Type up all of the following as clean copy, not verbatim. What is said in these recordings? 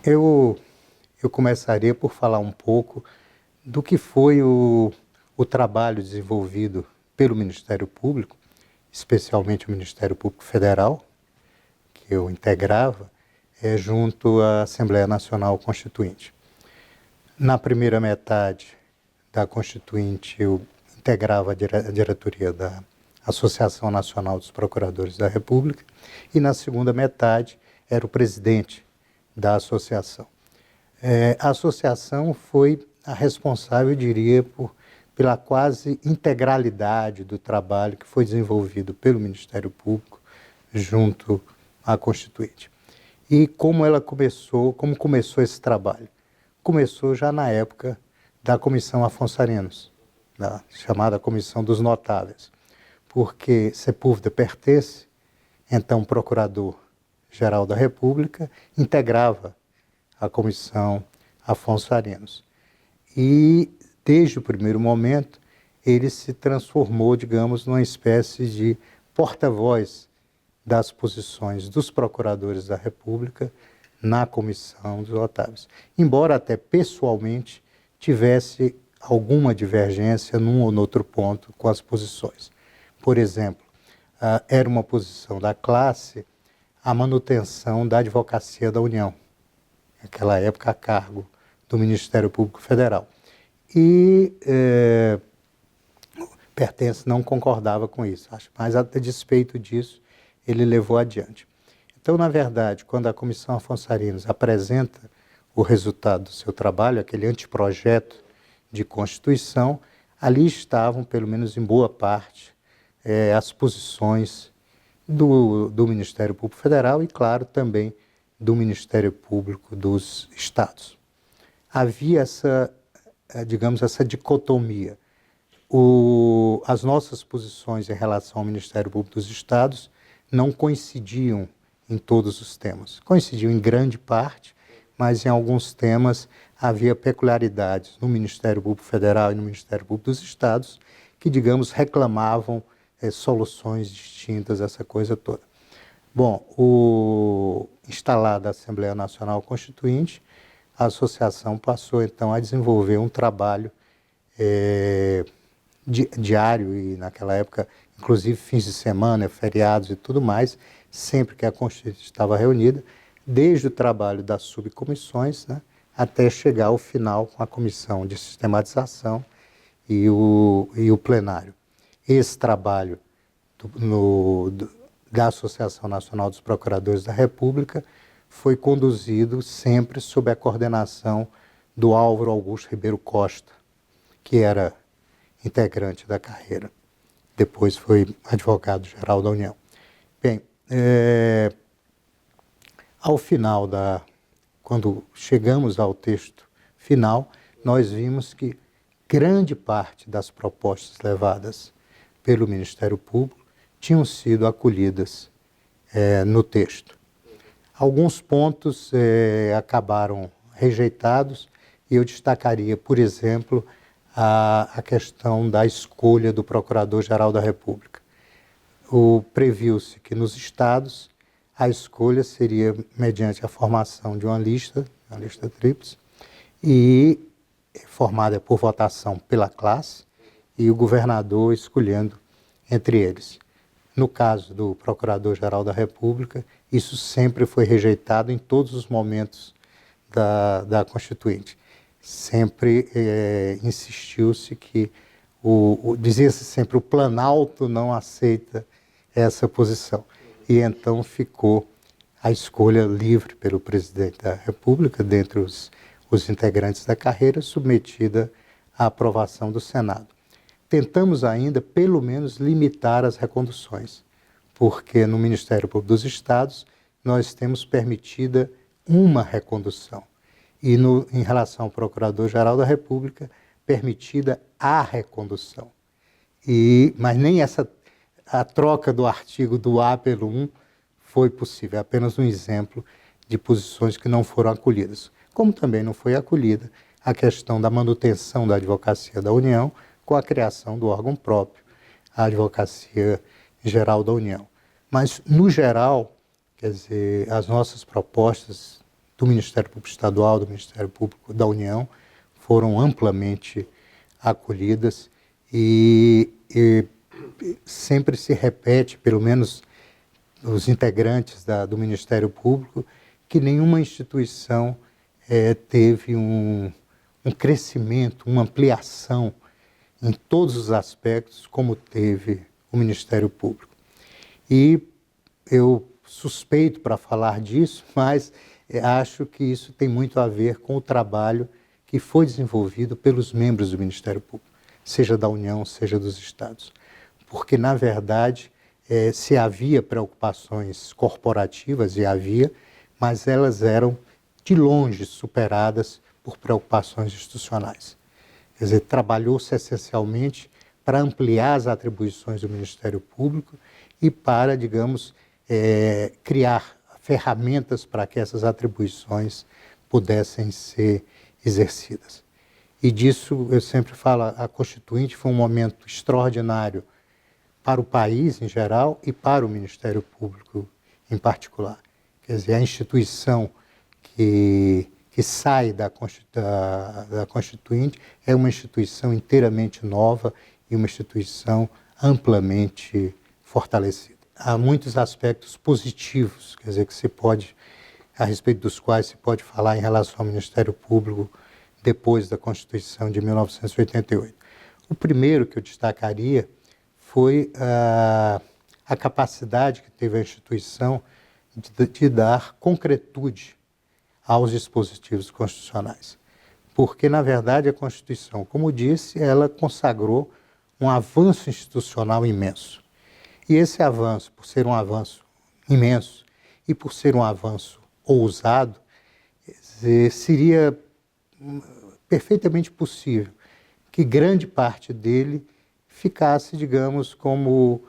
eu começaria por falar um pouco do que foi o trabalho desenvolvido pelo Ministério Público, especialmente o Ministério Público Federal, que eu integrava, junto à Assembleia Nacional Constituinte. Na primeira metade da Constituinte, eu integrava a diretoria da Associação Nacional dos Procuradores da República e na segunda metade era o presidente da associação. A associação foi a responsável, eu diria, pela quase integralidade do trabalho que foi desenvolvido pelo Ministério Público junto à Constituinte. E como começou esse trabalho? Começou já na época da Comissão Afonso Arinos, da chamada Comissão dos Notáveis, porque Sepúlveda pertence, então Procurador-Geral da República, integrava a Comissão Afonso Arinos. E, desde o primeiro momento, ele se transformou, digamos, numa espécie de porta-voz das posições dos procuradores da República na Comissão dos Notáveis. Embora até pessoalmente tivesse alguma divergência num ou noutro ponto com as posições. Por exemplo, era uma posição da classe a manutenção da Advocacia da União, naquela época a cargo do Ministério Público Federal. E Pertence não concordava com isso, mas a despeito disso, ele levou adiante. Então, na verdade, quando a Comissão Afonso Arinos apresenta o resultado do seu trabalho, aquele anteprojeto de Constituição, ali estavam, pelo menos em boa parte, as posições do Ministério Público Federal e, claro, também do Ministério Público dos Estados. Havia essa dicotomia. As nossas posições em relação ao Ministério Público dos Estados não coincidiam em todos os temas. Coincidiam em grande parte, mas em alguns temas havia peculiaridades no Ministério Público Federal e no Ministério Público dos Estados que, digamos, reclamavam soluções distintas, essa coisa toda. Bom, instalada a Assembleia Nacional Constituinte, a associação passou, então, a desenvolver um trabalho diário e, naquela época, inclusive fins de semana, feriados e tudo mais, sempre que a Constituinte estava reunida, desde o trabalho das subcomissões, né, até chegar ao final com a Comissão de Sistematização e o plenário. Esse trabalho da Associação Nacional dos Procuradores da República foi conduzido sempre sob a coordenação do Álvaro Augusto Ribeiro Costa, que era integrante da carreira. Depois foi advogado-geral da União. Bem, ao final quando chegamos ao texto final, nós vimos que grande parte das propostas levadas pelo Ministério Público tinham sido acolhidas no texto. Alguns pontos acabaram rejeitados e eu destacaria, por exemplo, a questão da escolha do Procurador-Geral da República. Previu-se que nos estados a escolha seria mediante a formação de uma lista tríplice, e formada por votação pela classe, e o governador escolhendo entre eles. No caso do Procurador-Geral da República, isso sempre foi rejeitado em todos os momentos da Constituinte. Sempre insistiu-se que, dizia-se sempre, o Planalto não aceita essa posição. E então ficou a escolha livre pelo presidente da República, dentre os integrantes da carreira, submetida à aprovação do Senado. Tentamos ainda, pelo menos, limitar as reconduções, porque no Ministério Público dos Estados nós temos permitida uma recondução. E em relação ao Procurador-Geral da República, permitida a recondução. Mas nem a troca do artigo do A pelo 1 foi possível, é apenas um exemplo de posições que não foram acolhidas. Como também não foi acolhida a questão da manutenção da Advocacia da União com a criação do órgão próprio, a Advocacia Geral da União. Mas, no geral, quer dizer, as nossas propostas do Ministério Público Estadual, do Ministério Público da União, foram amplamente acolhidas e sempre se repete, pelo menos os integrantes do Ministério Público, que nenhuma instituição teve um crescimento, uma ampliação em todos os aspectos como teve o Ministério Público. E eu suspeito para falar disso, mas acho que isso tem muito a ver com o trabalho que foi desenvolvido pelos membros do Ministério Público, seja da União, seja dos Estados. Porque, na verdade, se havia preocupações corporativas, e havia, mas elas eram de longe superadas por preocupações institucionais. Quer dizer, trabalhou-se essencialmente para ampliar as atribuições do Ministério Público e para, digamos, criar ferramentas para que essas atribuições pudessem ser exercidas. E disso, eu sempre falo, a Constituinte foi um momento extraordinário para o país em geral e para o Ministério Público em particular. Quer dizer, a instituição que sai da Constituinte é uma instituição inteiramente nova e uma instituição amplamente fortalecida. Há muitos aspectos positivos, quer dizer, que se pode, a respeito dos quais se pode falar em relação ao Ministério Público depois da Constituição de 1988. O primeiro que eu destacaria foi a capacidade que teve a instituição de dar concretude aos dispositivos constitucionais. Porque, na verdade, a Constituição, como disse, ela consagrou um avanço institucional imenso. E esse avanço, por ser um avanço imenso e por ser um avanço ousado, seria perfeitamente possível que grande parte dele ficasse, digamos, como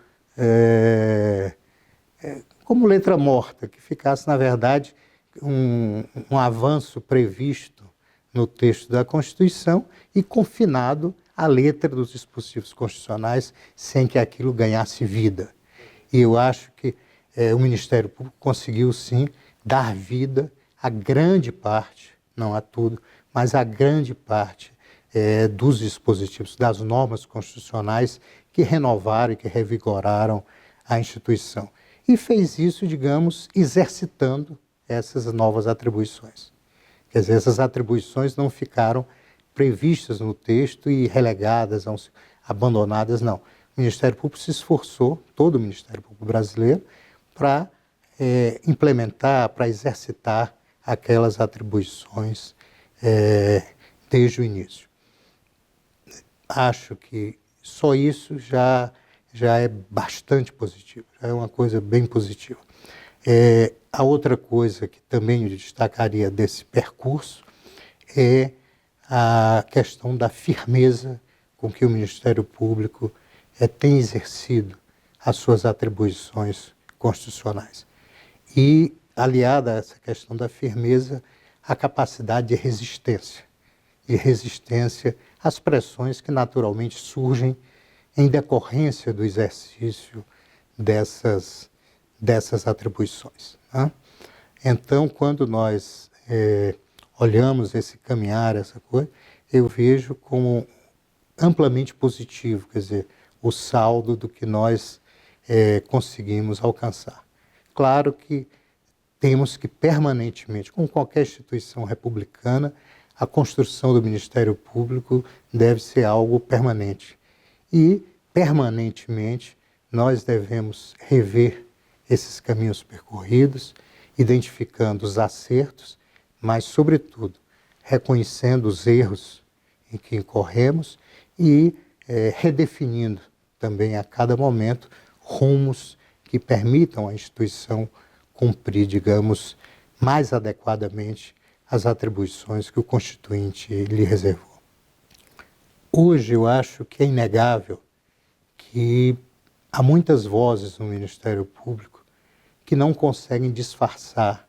letra morta, que ficasse, na verdade, um avanço previsto no texto da Constituição e confinado à letra dos dispositivos constitucionais sem que aquilo ganhasse vida. E eu acho que o Ministério Público conseguiu, sim, dar vida a grande parte, não a tudo, mas a grande parte dos dispositivos, das normas constitucionais que renovaram e que revigoraram a instituição. E fez isso, digamos, exercitando essas novas atribuições. Quer dizer, essas atribuições não ficaram previstas no texto e relegadas, abandonadas, não. O Ministério Público se esforçou, todo o Ministério Público brasileiro, para implementar, para exercitar aquelas atribuições desde o início. Acho que só isso já é bastante positivo, já é uma coisa bem positiva. A outra coisa que também eu destacaria desse percurso é a questão da firmeza com que o Ministério Público tem exercido as suas atribuições constitucionais. E, aliada a essa questão da firmeza, a capacidade de resistência às pressões que naturalmente surgem em decorrência do exercício dessas atribuições. Né? Então, quando nós olhamos esse caminhar, essa coisa, eu vejo como amplamente positivo, quer dizer, o saldo do que nós conseguimos alcançar. Claro que temos que permanentemente, como qualquer instituição republicana, a construção do Ministério Público deve ser algo permanente. E, permanentemente, nós devemos rever esses caminhos percorridos, identificando os acertos, mas, sobretudo, reconhecendo os erros em que incorremos e redefinindo também a cada momento rumos que permitam à instituição cumprir, digamos, mais adequadamente as atribuições que o Constituinte lhe reservou. Hoje eu acho que é inegável que há muitas vozes no Ministério Público que não conseguem disfarçar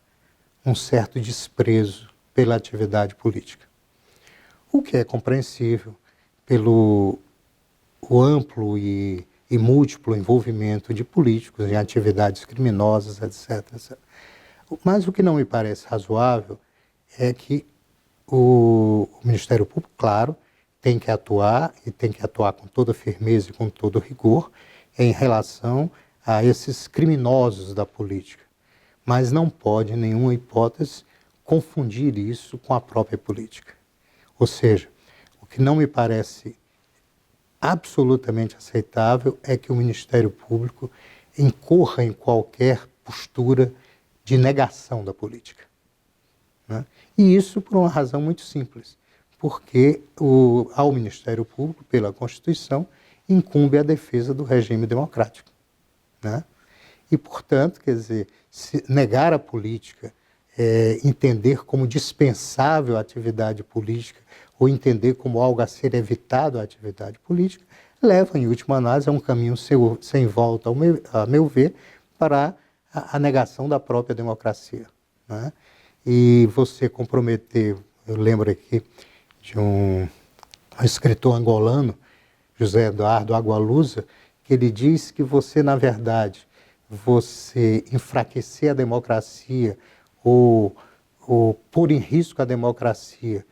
um certo desprezo pela atividade política. O que é compreensível pelo o amplo e múltiplo envolvimento de políticos em atividades criminosas, etc. Mas o que não me parece razoável é que o Ministério Público, claro, tem que atuar e tem que atuar com toda firmeza e com todo rigor em relação a esses criminosos da política, mas não pode, em nenhuma hipótese, confundir isso com a própria política. Ou seja, o que não me parece absolutamente aceitável é que o Ministério Público incorra em qualquer postura de negação da política, né? E isso por uma razão muito simples, porque ao Ministério Público, pela Constituição, incumbe a defesa do regime democrático, né? E, portanto, quer dizer, se negar a política, entender como dispensável a atividade política ou entender como algo a ser evitado a atividade política, leva, em última análise, a um caminho sem volta, a meu ver, para a negação da própria democracia, né? E você comprometer, eu lembro aqui de um escritor angolano, José Eduardo Agualusa, que ele diz que você, na verdade, você enfraquecer a democracia ou pôr em risco a democracia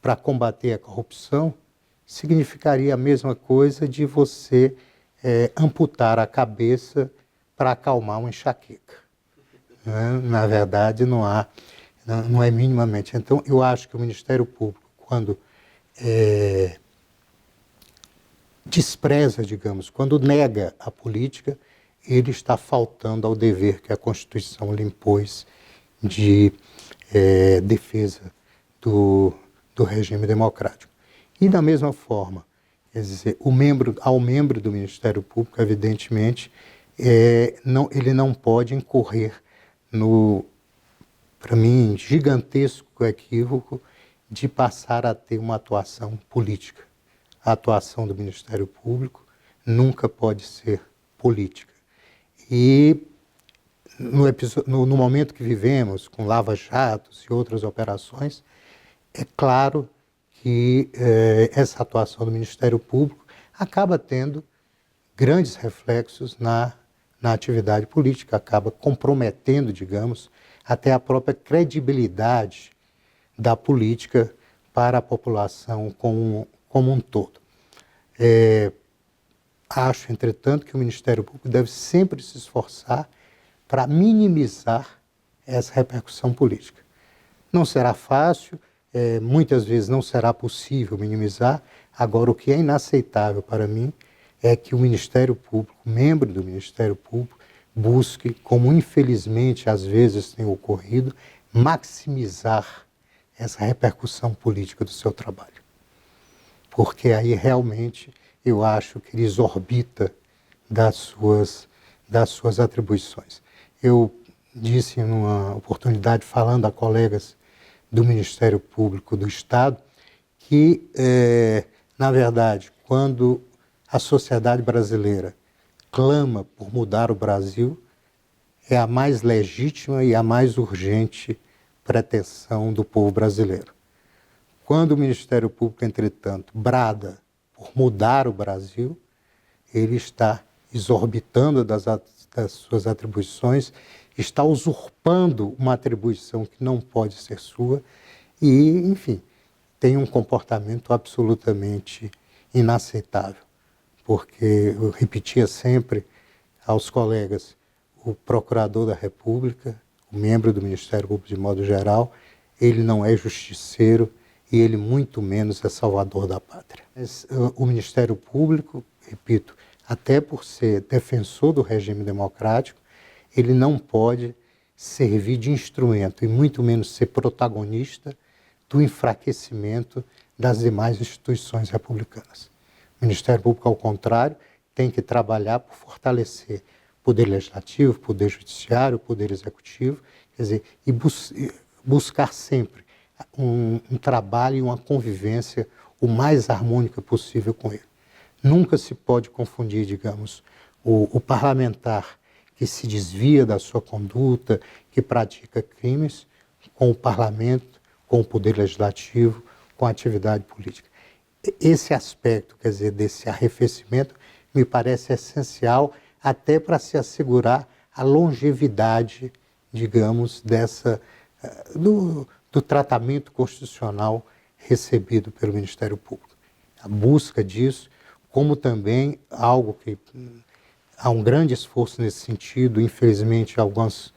para combater a corrupção, significaria a mesma coisa de você amputar a cabeça para acalmar uma enxaqueca, né? Na verdade, não é minimamente. Então, eu acho que o Ministério Público, quando despreza, digamos, quando nega a política, ele está faltando ao dever que a Constituição lhe impôs de defesa do regime democrático. E da mesma forma, quer dizer, ao membro do Ministério Público, evidentemente, ele não pode incorrer no, para mim, gigantesco equívoco de passar a ter uma atuação política. A atuação do Ministério Público nunca pode ser política. E no momento que vivemos, com lava-jatos e outras operações, é claro que essa atuação do Ministério Público acaba tendo grandes reflexos na atividade política, acaba comprometendo, digamos, até a própria credibilidade da política para a população como um todo. Acho, entretanto, que o Ministério Público deve sempre se esforçar para minimizar essa repercussão política. Não será fácil, muitas vezes não será possível minimizar. Agora, o que é inaceitável para mim é que o Ministério Público, membro do Ministério Público, busque, como infelizmente às vezes tem ocorrido, maximizar essa repercussão política do seu trabalho. Porque aí realmente eu acho que ele exorbita das suas atribuições. Eu disse em uma oportunidade, falando a colegas do Ministério Público do Estado, que, na verdade, quando a sociedade brasileira clama por mudar o Brasil, é a mais legítima e a mais urgente pretensão do povo brasileiro. Quando o Ministério Público, entretanto, brada por mudar o Brasil, ele está exorbitando das suas atribuições, está usurpando uma atribuição que não pode ser sua e, enfim, tem um comportamento absolutamente inaceitável. Porque eu repetia sempre aos colegas, o procurador da República, o membro do Ministério Público de modo geral, ele não é justiceiro e ele muito menos é salvador da pátria. Mas, o Ministério Público, repito, até por ser defensor do regime democrático, ele não pode servir de instrumento e muito menos ser protagonista do enfraquecimento das demais instituições republicanas. O Ministério Público, ao contrário, tem que trabalhar por fortalecer o Poder Legislativo, o Poder Judiciário, o Poder Executivo, quer dizer, e buscar sempre um trabalho e uma convivência o mais harmônica possível com ele. Nunca se pode confundir, digamos, o parlamentar que se desvia da sua conduta, que pratica crimes, com o parlamento, com o Poder Legislativo, com a atividade política. Esse aspecto, quer dizer, desse arrefecimento, me parece essencial até para se assegurar a longevidade, digamos, do tratamento constitucional recebido pelo Ministério Público. A busca disso, como também algo que há um grande esforço nesse sentido, infelizmente alguns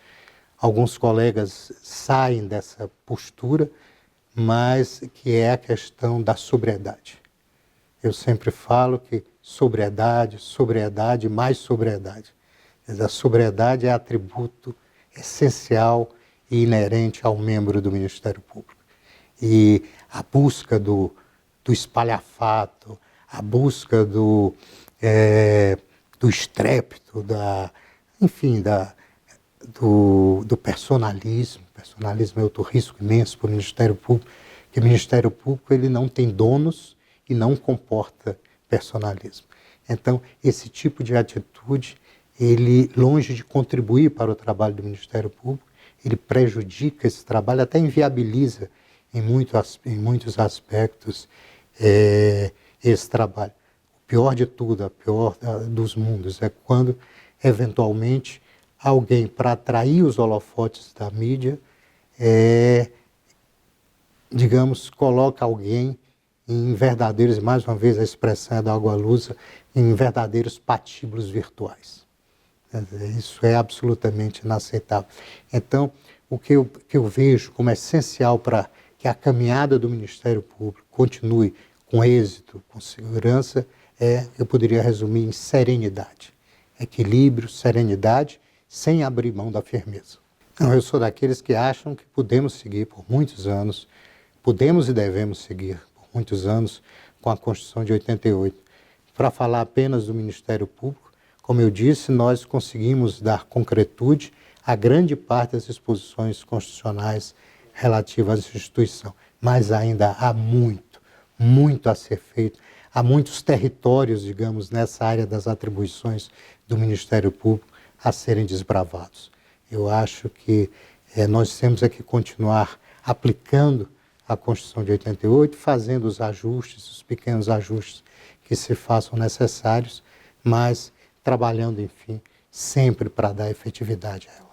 colegas saem dessa postura, mas que é a questão da sobriedade. Eu sempre falo que sobriedade, sobriedade, mais sobriedade. A sobriedade é atributo essencial e inerente ao membro do Ministério Público. E a busca do espalhafato, a busca do estrépito, do personalismo. Personalismo é outro risco imenso para o Ministério Público, porque o Ministério Público ele não tem donos e não comporta personalismo. Então, esse tipo de atitude, ele, longe de contribuir para o trabalho do Ministério Público, ele prejudica esse trabalho, até inviabiliza em muitos aspectos esse trabalho. O pior de tudo, a pior dos mundos, é quando, eventualmente, alguém, para atrair os holofotes da mídia, digamos, coloca alguém em verdadeiros, mais uma vez a expressão é da Agualusa, em verdadeiros patíbulos virtuais. Isso é absolutamente inaceitável. Então, o que eu vejo como essencial para que a caminhada do Ministério Público continue com êxito, com segurança, eu poderia resumir em serenidade. Equilíbrio, serenidade, sem abrir mão da firmeza. Então, eu sou daqueles que acham que podemos seguir por muitos anos, podemos e devemos seguir por muitos anos com a Constituição de 88. Para falar apenas do Ministério Público, como eu disse, nós conseguimos dar concretude a grande parte das disposições constitucionais relativas a essa instituição. Mas ainda há muito a ser feito. Há muitos territórios, digamos, nessa área das atribuições do Ministério Público a serem desbravados. Eu acho que nós temos que continuar aplicando a Constituição de 88, fazendo os ajustes, os pequenos ajustes que se façam necessários, mas trabalhando, enfim, sempre para dar efetividade a ela.